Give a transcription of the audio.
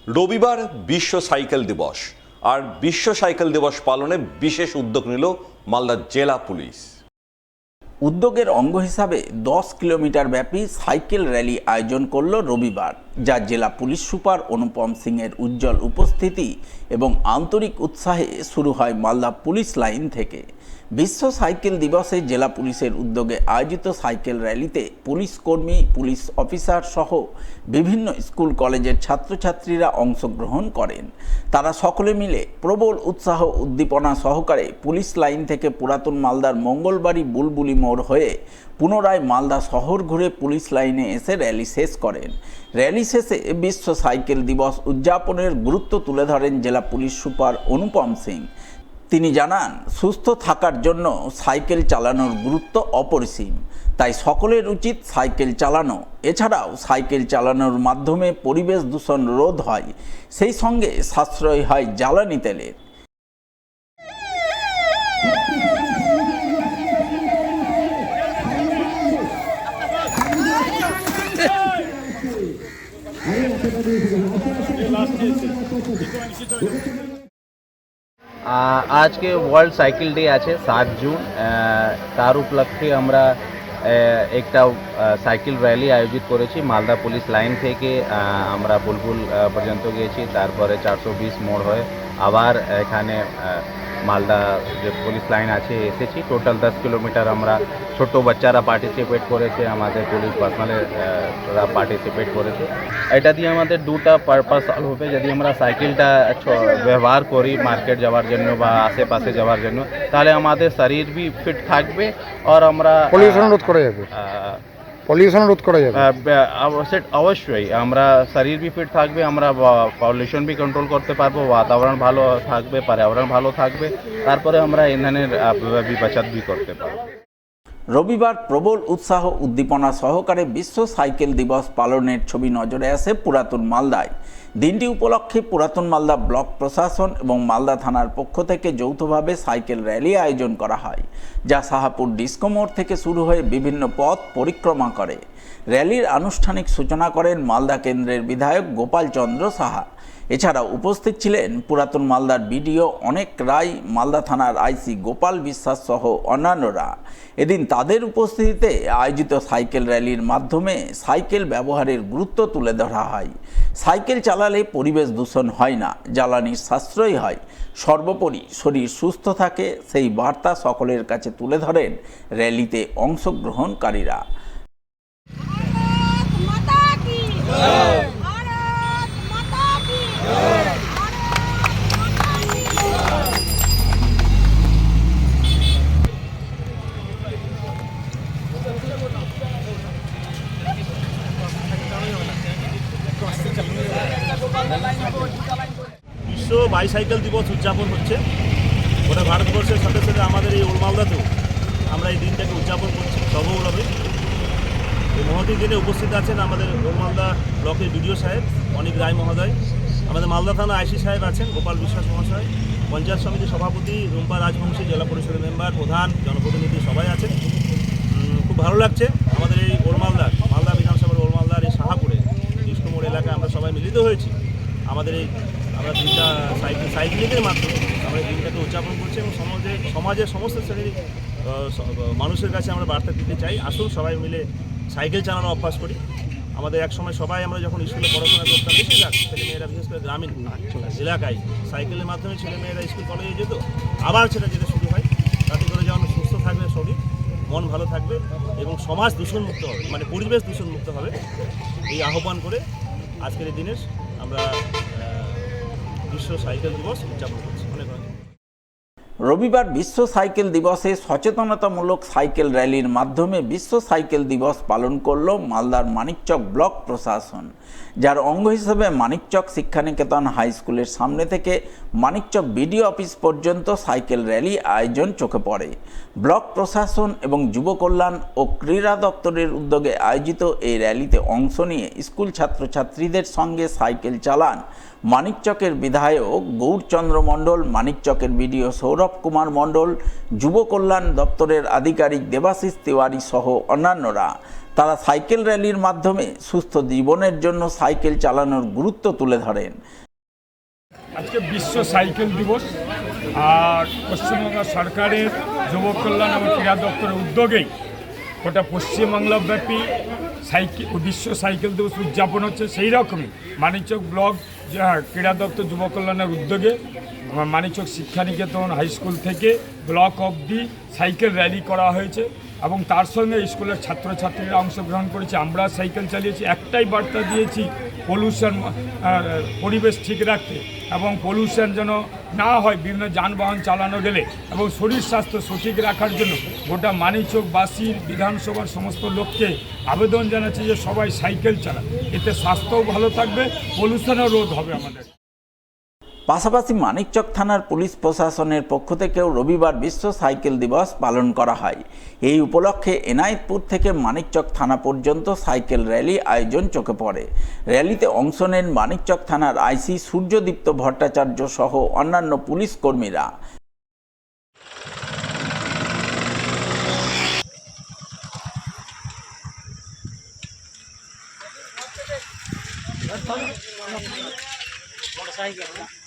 রবিবার বিশ্ব সাইকেল দিবস, আর বিশ্ব সাইকেল দিবস পালনে বিশেষ উদ্যোগ নিল মালদা জেলা পুলিশ। উদ্যোগের অঙ্গ হিসাবে 10 কিলোমিটার ব্যাপী সাইকেল র্যালি আয়োজন করল রবিবার, যা জেলা পুলিশ সুপার অনুপম সিংয়ের উজ্জ্বল উপস্থিতি এবং আন্তরিক উৎসাহে শুরু হয় মালদা পুলিশ লাইন থেকে। বিশ্ব সাইকেল দিবসে জেলা পুলিশের উদ্যোগে আয়োজিত সাইকেল র্যালিতে পুলিশ কর্মী, পুলিশ অফিসার সহ বিভিন্ন স্কুল কলেজের ছাত্রছাত্রীরা অংশগ্রহণ করেন। তারা সকলে মিলে প্রবল উৎসাহ উদ্দীপনা সহকারে পুলিশ লাইন থেকে পুরাতন মালদার মঙ্গলবাড়ি বুলবুলি মোড় হয়ে পুনরায় মালদা শহর ঘুরে পুলিশ লাইনে এসে র্যালি শেষ করেন। র্যালি শেষে বিশ্ব সাইকেল দিবস উদযাপনের গুরুত্ব তুলে ধরেন জেলা পুলিশ সুপার অনুপম সিং। তিনি জানান, সুস্থ থাকার জন্য সাইকেল চালানোর গুরুত্ব অপরিসীম, তাই সকলের উচিত সাইকেল চালানো। এছাড়াও সাইকেল চালানোর মাধ্যমে পরিবেশ দূষণ রোধ হয়, সেই সঙ্গে সাশ্রয় হয় জ্বালানি তেলের। আজকে ওয়ার্ল্ড সাইকেল ডে আছে 7 জুন। তার উপলক্ষে আমরা একটা সাইকেল র্যালি আয়োজিত করেছি। মালদা পুলিশ লাইন থেকে আমরা বুলবুল পর্যন্ত গিয়েছি, তারপরে 420 মোড় হয়ে আবার এখানে মালদা যে পুলিশ লাইন আছে এসেছি। টোটাল 10 কিলোমিটার আমরা ছোট বাচ্চারা পার্টিসিপেট করেছে, আমাদের পুলিশ পার্সোনালরা পার্টিসিপেট করেছে। এটা দিয়ে আমাদের দুটা পারপাস সলভ হবে। যদি আমরা সাইকেলটা ব্যবহার করি মার্কেট যাওয়ার জন্য বা আশেপাশে যাওয়ার জন্য, তাহলে আমাদের শরীর বি ফিট থাকবে আর আমরা পলিউশন রোধ করা যাবে। অবশ্যই আমরা শরীর বি ফিট থাকবে, আমরা পলিউশন বি কন্ট্রোল করতে পারবো, বাতাবরণ ভালো থাকবে, পর্যাবরণ ভালো থাকবে, তারপরে আমরা ইন্ধনের বাঁচাত বি করতে পারবো। রবিবার প্রবল উৎসাহ উদ্দীপনা সহকারে বিশ্ব সাইকেল দিবস পালনের ছবি নজরে আসে পুরাতন মালদায়। দিনটি উপলক্ষে পুরাতন মালদা ব্লক প্রশাসন এবং মালদা থানার পক্ষ থেকে যৌথভাবে সাইকেল র্যালি আয়োজন করা হয়, যা শাহাপুর ডিস্কো মোড় থেকে শুরু হয়ে বিভিন্ন পথ পরিক্রমা করে। র্যালির আনুষ্ঠানিক সূচনা করেন মালদা কেন্দ্রের বিধায়ক গোপাল চন্দ্র সাহা। এছাড়াও উপস্থিত ছিলেন পুরাতন মালদার বিডিও অনেক রায়, মালদা থানার আইসি গোপাল বিশ্বাস সহ অন্যান্যরা। এদিন তাদের উপস্থিতিতে আয়োজিত সাইকেল র্যালির মাধ্যমে সাইকেল ব্যবহারের গুরুত্ব তুলে ধরা হয়। সাইকেল চালালে পরিবেশ দূষণ হয় না, জ্বালানির সাশ্রয় হয়, সর্বোপরি শরীর সুস্থ থাকে, সেই বার্তা সকলের কাছে তুলে ধরেন র্যালিতে অংশগ্রহণকারীরা। বিশ্ব বাইসাইকেল দিবস উদযাপন হচ্ছে গোটা ভারতবর্ষের সাথে সাথে আমাদের এই ওল্ড মালদাতেও আমরা এই দিনটাকে উদযাপন করছি সর্বভাবে। এই মহতী দিনে উপস্থিত আছেন আমাদের ওল্ড মালদা ব্লকের বিডিও সাহেব অনেক রায় মহোদয়, আমাদের মালদা থানা আইসি সাহেব আছেন গোপাল বিশ্বাস মহাশয়, পঞ্চায়েত সমিতির সভাপতি রুম্পা রাজবংশী, জেলা পরিষদের মেম্বার, প্রধান, জনপ্রতিনিধি সবাই আছেন। খুব ভালো লাগছে আমাদের এই ওল্ড মালদা বিধানসভার ওল্ড মালদার এই শাহাপুরে ডিস্কো মোড় এলাকায় আমরা সবাই মিলিত হয়েছি। আমাদের এই আমরা দিনটা সাইকেলিংয়ের মাধ্যমে আমরা এই দিনটাকে উদযাপন করছি এবং সমাজের সমস্ত শ্রেণীর মানুষের কাছে আমরা বার্তা দিতে চাই, আসুন সবাই মিলে সাইকেল চালানো অভ্যাস করি। আমাদের এক সময় সবাই আমরা যখন স্কুলে পড়াশোনা করতাম, বেশিরভাগ ছেলেমেয়েরা বিশেষ করে গ্রামীণ এলাকায় সাইকেলের মাধ্যমে ছেলেমেয়েরা স্কুল কলেজে যেত, আবার সেটা যেতে শুরু হয়। তাতে করে যেমন সুস্থ থাকবে শরীর, মন ভালো থাকবে এবং সমাজ দূষণমুক্ত হবে, মানে পরিবেশ দূষণমুক্ত হবে, এই আহ্বান করে আজকের এই দিনের আমরা বিশ্ব সাইকেল দিবস উদযাপন করছি। অনেক রবিবার বিশ্ব সাইকেল দিবসে সচেতনতামূলক সাইকেল র্যালির মাধ্যমে বিশ্ব সাইকেল দিবস পালন করল মালদার মানিকচক ব্লক প্রশাসন, যার অঙ্গ হিসেবে মানিকচক শিক্ষানিকেতন হাই স্কুলের সামনে থেকে মানিকচক বিডিও অফিস পর্যন্ত সাইকেল র্যালি আয়োজন চোখে পড়ে। ব্লক প্রশাসন এবং যুব কল্যাণ ও ক্রীড়া দপ্তরের উদ্যোগে আয়োজিত এই র্যালিতে অংশ নিয়ে স্কুল ছাত্রছাত্রীদের সঙ্গে সাইকেল চালান মানিকচকের বিধায়ক গৌরচন্দ্র মণ্ডল, মানিকচকের বিডিও সৌরভ কুমার মণ্ডল, যুব কল্যাণ দপ্তরের আধিকারিক দেবাশিস তিওয়ারি সহ অন্যান্যরা। তারা সাইকেল র্যালির মাধ্যমে সুস্থ জীবনের জন্য সাইকেল চালানোর গুরুত্ব তুলে ধরেন। আজকে বিশ্ব সাইকেল দিবস, আর পশ্চিমবঙ্গ সরকারের যুব কল্যাণ এবং ক্রীড়া দপ্তরের উদ্যোগেই গোটা পশ্চিমবাংলাব্যাপী বিশ্ব সাইকেল দিবস উদযাপন হচ্ছে। সেই রকমই মানিকচক ব্লক ক্রীড়া দপ্তর যুব কল্যাণের উদ্যোগে মানিকচক শিক্ষানিকেতন হাই স্কুল থেকে ব্লক অবধি সাইকেল র্যালি করা হয়েছে এবং তার সঙ্গে স্কুলের ছাত্রছাত্রীরা অংশগ্রহণ করেছে। আমরা সাইকেল চালিয়েছি, একটাই বার্তা দিয়েছি, পলিউশন পরিবেশ ঠিক রাখতে এবং পলিউশন যেন না হয় বিভিন্ন যানবাহন চালানো গেলে, এবং শরীর স্বাস্থ্য সঠিক রাখার জন্য গোটা মানিকচকবাসীর বিধানসভার সমস্ত লোককে আবেদন জানাচ্ছি যে সবাই সাইকেল চালান, এতে স্বাস্থ্যও ভালো থাকবে, পলিউশনও রোধ হবে আমাদের। পাশাপাশি মানিকচক থানার পুলিশ প্রশাসনের পক্ষ থেকেও রবিবার বিশ্ব সাইকেল দিবস পালন করা হয়। এই উপলক্ষে এনায়েতপুর থেকে মানিকচক থানা পর্যন্ত সাইকেল র্যালি আয়োজন চোখে পড়ে। র্যালিতে অংশ নেন মানিকচক থানার আইসি সূর্যদীপ্ত ভট্টাচার্য সহ অন্যান্য পুলিশ কর্মীরা। मोटरसाइकिल